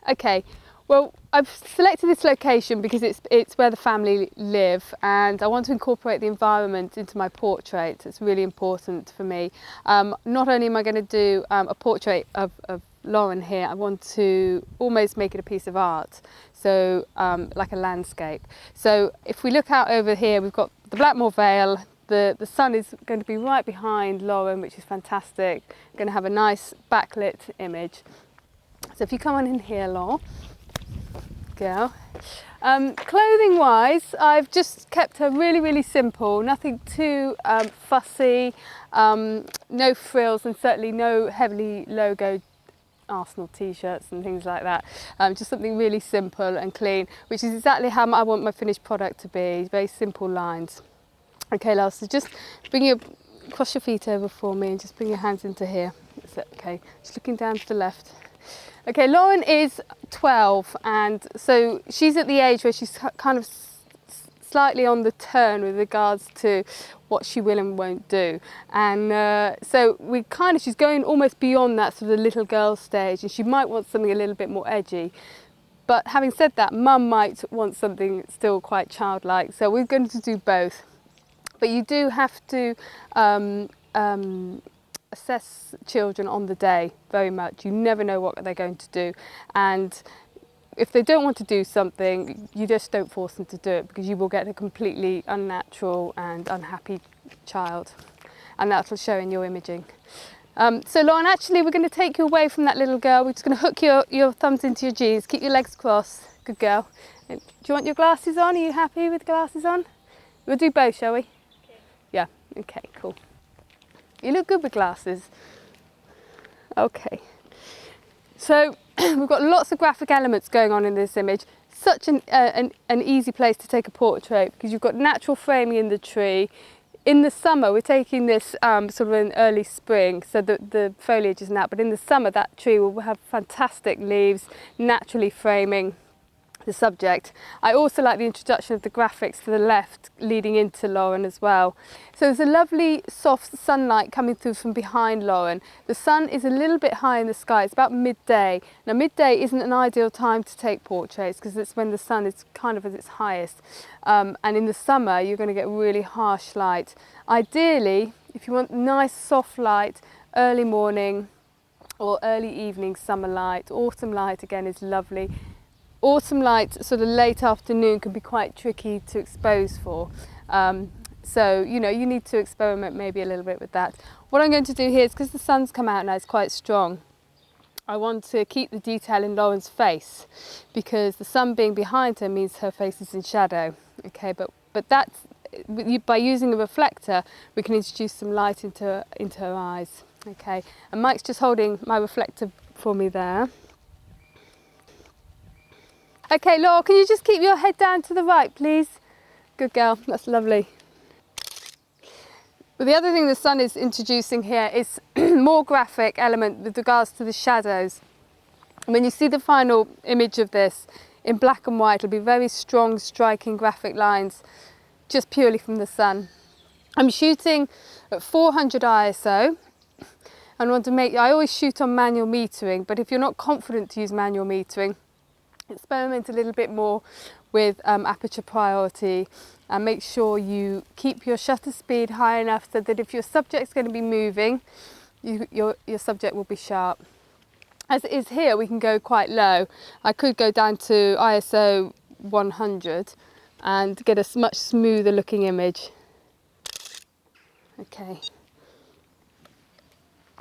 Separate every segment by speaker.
Speaker 1: Okay, well, I've selected this location because it's where the family live, and I want to incorporate the environment into my portrait. It's really important for me. Not only am I going to do a portrait of Lauren here, I want to almost make it a piece of art, so like a landscape. So if we look out over here, we've got the Blackmore Vale. The sun is going to be right behind Lauren, which is fantastic. Going to have a nice backlit image. So if you come on in here, Laura, go. Clothing wise, I've just kept her really, really simple, nothing too fussy, no frills, and certainly no heavily logoed Arsenal t-shirts and things like that. Just something really simple and clean, which is exactly how I want my finished product to be, very simple lines. Okay, Laura, so just cross your feet over for me and just bring your hands into here. That's it, okay, just looking down to the left. Okay, Lauren is 12, and so she's at the age where she's kind of slightly on the turn with regards to what she will and won't do. And so she's going almost beyond that sort of little girl stage, and she might want something a little bit more edgy. But having said that, Mum might want something still quite childlike, so we're going to do both. But you do have to assess children on the day very much. You never know what they're going to do, and if they don't want to do something, you just don't force them to do it, because you will get a completely unnatural and unhappy child, and that will show in your imaging. So Lauren, actually we're going to take you away from that little girl. We're just going to hook your thumbs into your jeans, keep your legs crossed, good girl. And do you want your glasses on? Are you happy with glasses on? We'll do both, shall we? Okay. Yeah, okay, cool. You look good with glasses. Okay, so we've got lots of graphic elements going on in this image. Such an easy place to take a portrait, because you've got natural framing in the tree. In the summer, we're taking this sort of in early spring, so the foliage isn't out, but in the summer that tree will have fantastic leaves, naturally framing the subject. I also like the introduction of the graphics to the left leading into Lauren as well. So there's a lovely soft sunlight coming through from behind Lauren. The sun is a little bit high in the sky, it's about midday. Now midday isn't an ideal time to take portraits, because it's when the sun is kind of at its highest. And in the summer you're going to get really harsh light. Ideally, if you want nice soft light, early morning or early evening summer light. Autumn light again is lovely. Autumn light, sort of late afternoon, can be quite tricky to expose for. So, you know, you need to experiment maybe a little bit with that. What I'm going to do here is, because the sun's come out now, it's quite strong, I want to keep the detail in Lauren's face, because the sun being behind her means her face is in shadow. Okay, but that's, by using a reflector, we can introduce some light into her eyes. Okay, and Mike's just holding my reflector for me there. Okay, Laura, can you just keep your head down to the right, please? Good girl, that's lovely. But the other thing the sun is introducing here is more graphic element with regards to the shadows. And when you see the final image of this in black and white, it'll be very strong, striking graphic lines just purely from the sun. I'm shooting at 400 ISO. And I always shoot on manual metering, but if you're not confident to use manual metering, experiment a little bit more with aperture priority, and make sure you keep your shutter speed high enough so that if your subject's going to be moving, your subject will be sharp. As it is here, we can go quite low. I could go down to ISO 100 and get a much smoother looking image. Okay.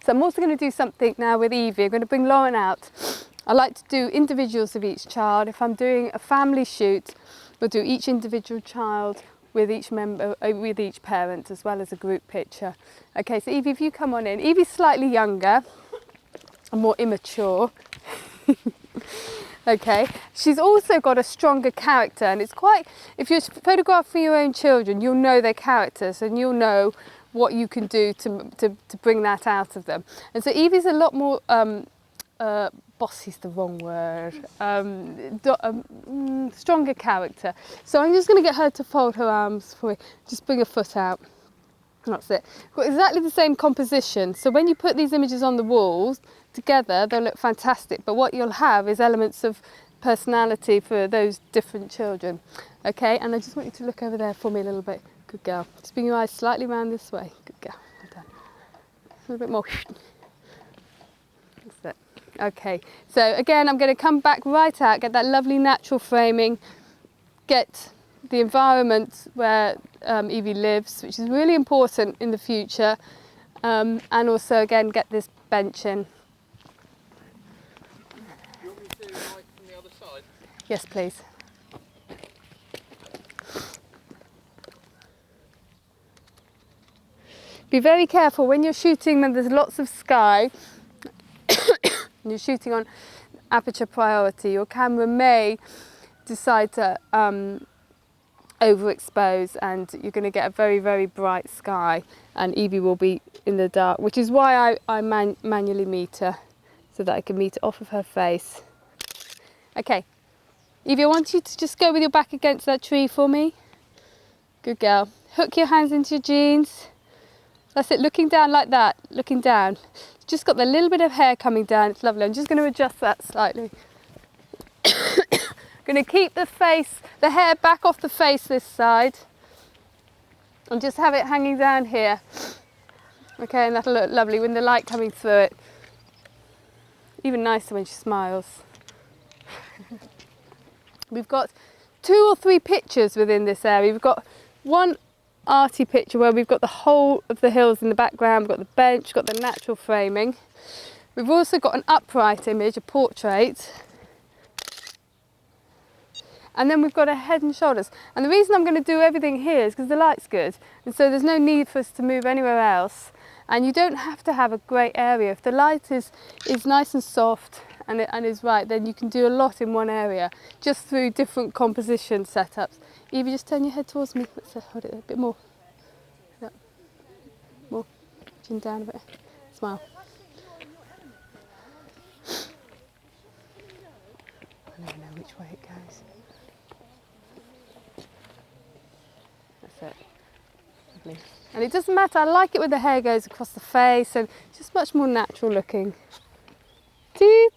Speaker 1: So I'm also going to do something now with Evie. I'm going to bring Lauren out. I like to do individuals of each child. If I'm doing a family shoot, we'll do each individual child with each member, with each parent, as well as a group picture. Okay, so Evie, if you come on in. Evie's slightly younger and more immature. Okay, she's also got a stronger character, and it's quite, if you're photographing your own children, you'll know their characters and you'll know what you can do to bring that out of them. And so Evie's a lot more bossy's the wrong word, stronger character. So I'm just going to get her to fold her arms for me. Just bring her foot out. That's it. Got exactly the same composition. So when you put these images on the walls together, they'll look fantastic. But what you'll have is elements of personality for those different children. Okay, and I just want you to look over there for me a little bit. Good girl. Just bring your eyes slightly round this way. Good girl. Well done. A little bit more. That's it. Okay, so again, I'm going to come back right out, get that lovely natural framing, get the environment where Evie lives, which is really important in the future, and also again get this bench in.
Speaker 2: Do you want me to light from the other side?
Speaker 1: Yes, please. Be very careful when you're shooting when there's lots of sky and you're shooting on aperture priority. Your camera may decide to overexpose and you're going to get a very, very bright sky and Evie will be in the dark, which is why I manually meter so that I can meter off of her face. Okay, Evie, I want you to just go with your back against that tree for me. Good girl. Hook your hands into your jeans. That's it, looking down like that, looking down. Just got the little bit of hair coming down, it's lovely. I'm just going to adjust that slightly. Going to keep the face, the hair back off the face this side. And just have it hanging down here. Okay, and that'll look lovely with the light coming through it. Even nicer when she smiles. We've got 2 or 3 pictures within this area. We've got one arty picture where we've got the whole of the hills in the background, we've got the bench, got the natural framing. We've also got an upright image, a portrait. And then we've got a head and shoulders. And the reason I'm going to do everything here is because the light's good. And so there's no need for us to move anywhere else. And you don't have to have a great area. If the light is nice and soft and is right, then you can do a lot in one area, just through different composition setups. Evie, just turn your head towards me. Let's hold it a bit more. Yeah. More. Chin down a bit. Smile. I never know which way it goes. That's it. Lovely. And it doesn't matter, I like it when the hair goes across the face and just much more natural looking. Teeth.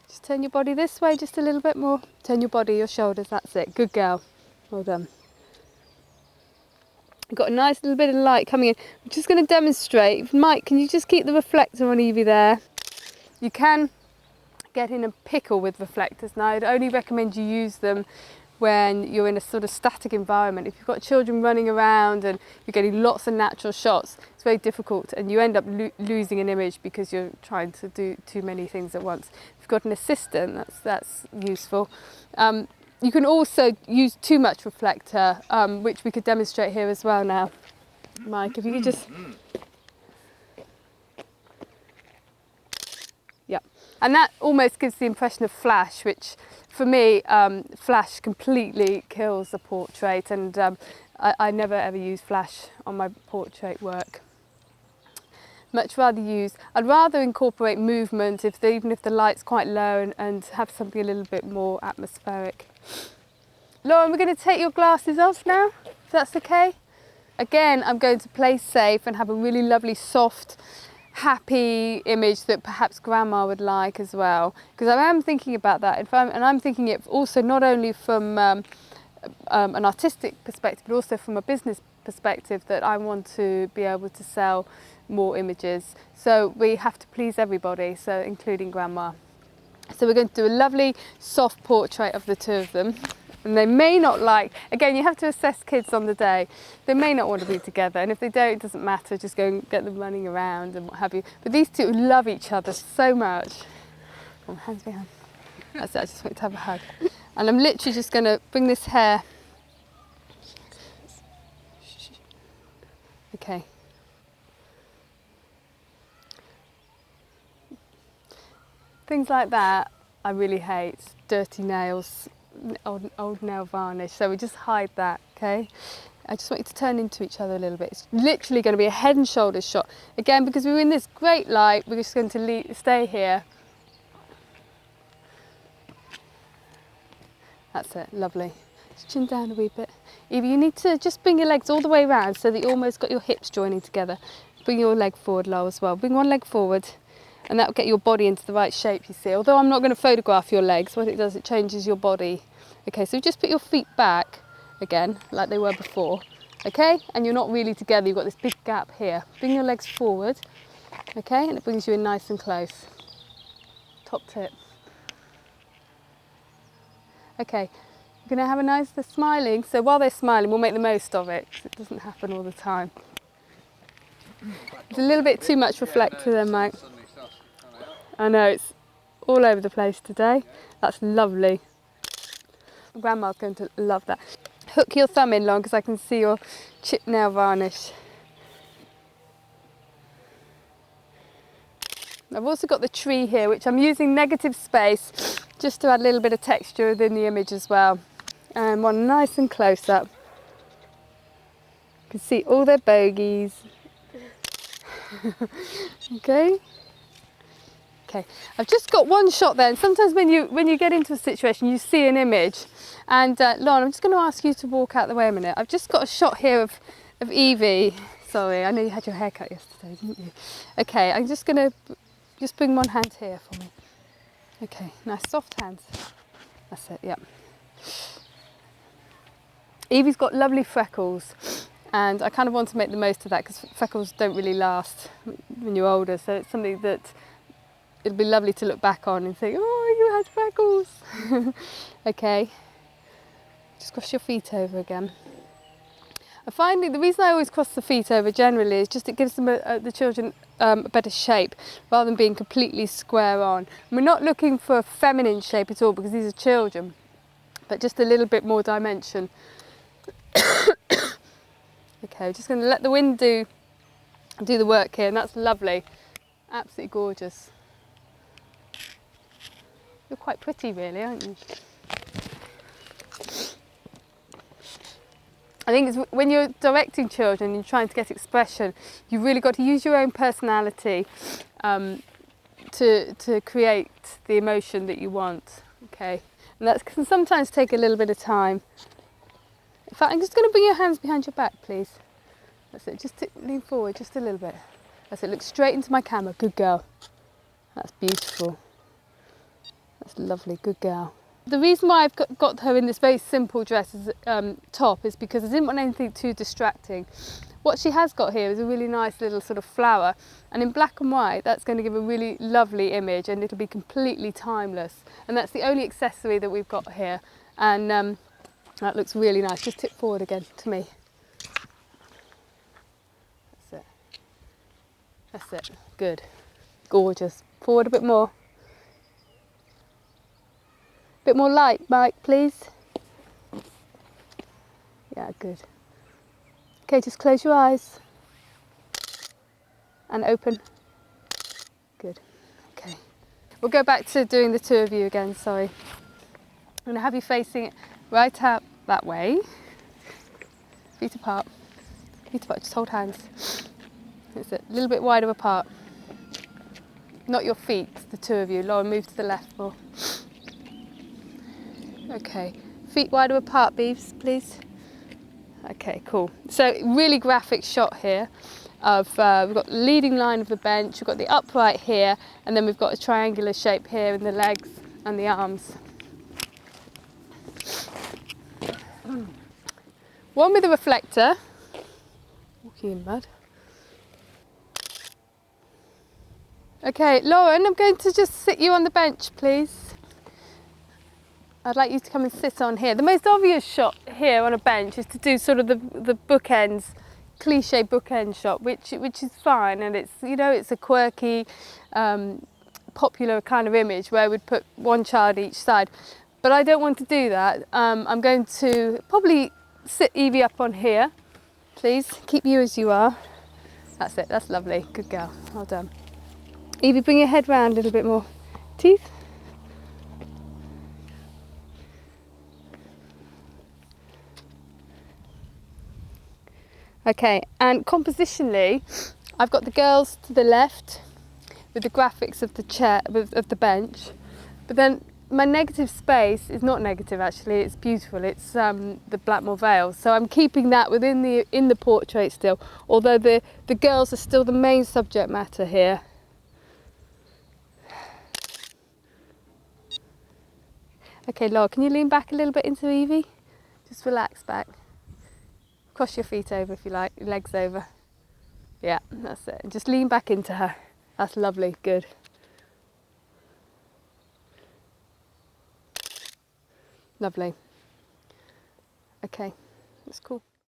Speaker 1: Just turn your body this way just a little bit more. Turn your body, your shoulders, that's it. Good girl. Well done. You've got a nice little bit of light coming in. I'm just going to demonstrate. Mike, can you just keep the reflector on Evie there? You can get in a pickle with reflectors. Now, I'd only recommend you use them when you're in a sort of static environment. If you've got children running around and you're getting lots of natural shots, it's very difficult and you end up losing an image because you're trying to do too many things at once. If you've got an assistant, that's useful. You can also use too much reflector, which we could demonstrate here as well now. Mike, if you could just... Yeah, and that almost gives the impression of flash, which for me, flash completely kills the portrait, and I never ever use flash on my portrait work. Much rather I'd rather incorporate movement even if the light's quite low and have something a little bit more atmospheric. Lauren, we're going to take your glasses off now, if that's okay. Again, I'm going to play safe and have a really lovely, soft, happy image that perhaps Grandma would like as well. Because I am thinking about that, and I'm thinking it also not only from an artistic perspective, but also from a business perspective, that I want to be able to sell more images. So we have to please everybody, so including Grandma. So we're going to do a lovely, soft portrait of the two of them. And they may not like, again, you have to assess kids on the day. They may not want to be together, and if they don't, it doesn't matter, just go and get them running around and what have you. But these two love each other so much. Oh, hands behind. That's it, I just want to have a hug. And I'm literally just going to bring this hair. Okay. Things like that I really hate. Dirty nails. Old nail varnish, so we just hide that, okay? I just want you to turn into each other a little bit. It's literally going to be a head and shoulders shot. Again, because we're in this great light, we're just going to stay here. That's it, lovely. Just chin down a wee bit. Evie, you need to just bring your legs all the way around so that you almost got your hips joining together. Bring your leg forward, Lo, as well. Bring one leg forward, and that will get your body into the right shape, you see. Although I'm not going to photograph your legs, what it does, it changes your body. Okay, so just put your feet back again, like they were before. Okay, and you're not really together, you've got this big gap here. Bring your legs forward, okay, and it brings you in nice and close. Top tip. Okay, you're going to have a nice, they're smiling, so while they're smiling, we'll make the most of it, because it doesn't happen all the time. It's a little bit too much reflector there, Mike. I know, it's all over the place today. That's lovely. Grandma's going to love that. Hook your thumb in long, because I can see your chip nail varnish. I've also got the tree here, which I'm using negative space just to add a little bit of texture within the image as well. And one nice and close up. You can see all their bogies. Okay. Okay, I've just got one shot there, and sometimes when you get into a situation you see an image, and Lauren, I'm just going to ask you to walk out the way a minute. I've just got a shot here of Evie. Sorry, I know you had your hair cut yesterday, didn't you? Okay, I'm just going to bring one hand here for me. Okay, nice soft hands. That's it, yeah. Evie's got lovely freckles, and I kind of want to make the most of that because freckles don't really last when you're older, so it's something that it'll be lovely to look back on and think, oh, you had freckles. Okay, just cross your feet over again. And finally, the reason I always cross the feet over generally is just it gives them the children a better shape rather than being completely square on. And we're not looking for a feminine shape at all because these are children, but just a little bit more dimension. Okay, we're just going to let the wind do the work here, and that's lovely. Absolutely gorgeous. You're quite pretty really, aren't you? I think it's when you're directing children and you're trying to get expression, you've really got to use your own personality to create the emotion that you want. Okay, and that can sometimes take a little bit of time. In fact, I'm just going to bring your hands behind your back, please. That's it, just lean forward just a little bit. That's it, look straight into my camera, good girl. That's beautiful. That's lovely, good girl. The reason why I've got her in this very simple dress as top is because I didn't want anything too distracting. What she has got here is a really nice little sort of flower, and in black and white that's going to give a really lovely image, and it'll be completely timeless. And that's the only accessory that we've got here, and that looks really nice. Just tip forward again to me. That's it. That's it. Good. Gorgeous. Forward a bit more. Bit more light, Mike, please. Yeah, good. Okay, just close your eyes. And open. Good. Okay. We'll go back to doing the two of you again, sorry. I'm going to have you facing right out that way. Feet apart. Feet apart, just hold hands. That's it, a little bit wider apart. Not your feet, the two of you. Lauren, move to the left more. Okay, feet wider apart, Beeves, please. Okay, cool. So really graphic shot here of, we've got the leading line of the bench, we've got the upright here, and then we've got a triangular shape here in the legs and the arms. One with a reflector. Walking in mud. Okay, Lauren, I'm going to just sit you on the bench, please. I'd like you to come and sit on here. The most obvious shot here on a bench is to do sort of the bookends, cliche bookend shot, which is fine, and it's, you know, it's a quirky, popular kind of image where we'd put one child each side. But I don't want to do that. I'm going to probably sit Evie up on here, please. Keep you as you are. That's it, that's lovely. Good girl, well done. Evie, bring your head round a little bit more. Teeth. Okay, and compositionally, I've got the girls to the left with the graphics of the chair, of the bench, but then my negative space is not negative actually, it's beautiful. It's the Blackmore Vale. So I'm keeping that within in the portrait still, although the girls are still the main subject matter here. Okay, Laura, can you lean back a little bit into Evie? Just relax back. Cross your feet over if you like, your legs over. Yeah, that's it. Just lean back into her. That's lovely, good. Lovely. Okay, that's cool.